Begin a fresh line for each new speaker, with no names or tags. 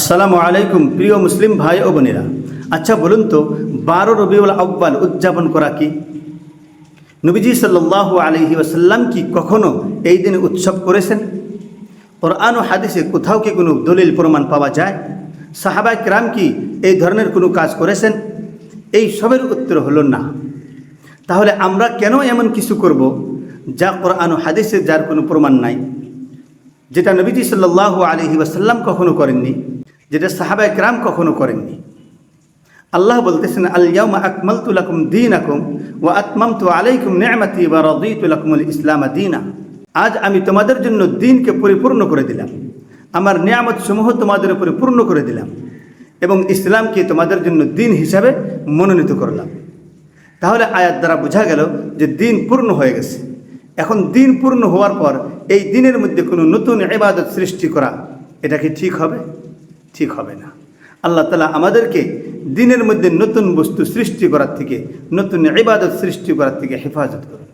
আসসালামু আলাইকুম প্রিয় মুসলিম ভাই ও বোনেরা। আচ্ছা বলুন তো, 12 রবিউল আউয়াল উদযাপন করা কি? নবীজি সাল্লাল্লাহু আলাইহি ওয়াসাল্লাম কি কখনো এই দিনে উৎসব করেছেন? কোরআন ও হাদিসে কোথাও কি কোনো দলিল প্রমাণ পাওয়া যায়? সাহাবায়ে কেরাম কি এই ধরনের কোনো কাজ করেছেন? এই সবের উত্তর হলো না। তাহলে আমরা কেন এমন কিছু করব যা কোরআন ও হাদিসে যার কোনো প্রমাণ নাই, যেটা নবীজি সাল্লাল্লাহু আলাইহি ওয়াসাল্লাম কখনো করেননি, যেটা সাহাবায়ে কেরাম কখনো করেননি? আল্লাহ বলতেছেন, আল ইয়াউমা আকমালতু লাকুম দীনাকুম ওয়া আতমামতু আলাইকুম নি'মাতি ওয়া রাদিতু লাকুমুল ইসলাম দীনা। আজ আমি তোমাদের জন্য দ্বীনকে পরিপূর্ণ করে দিলাম, আমার নিয়ামত সমূহ তোমাদের উপরে পূর্ণ করে দিলাম এবং ইসলামকে তোমাদের জন্য দ্বীন হিসাবে মনোনীত করলাম। তাহলে আয়াত দ্বারা বোঝা গেল যে দ্বীন পূর্ণ হয়ে গেছে। এখন দ্বীন পূর্ণ হওয়ার পর এই দ্বীনের মধ্যে কোনো নতুন ইবাদত সৃষ্টি করা, এটা কি ঠিক হবে? ঠিক হবে না। আল্লাহ তাআলা আমাদেরকে দ্বীনের মধ্যে নতুন বস্তু সৃষ্টি করার থেকে, নতুন ইবাদত সৃষ্টি করার থেকে হেফাজত করুন।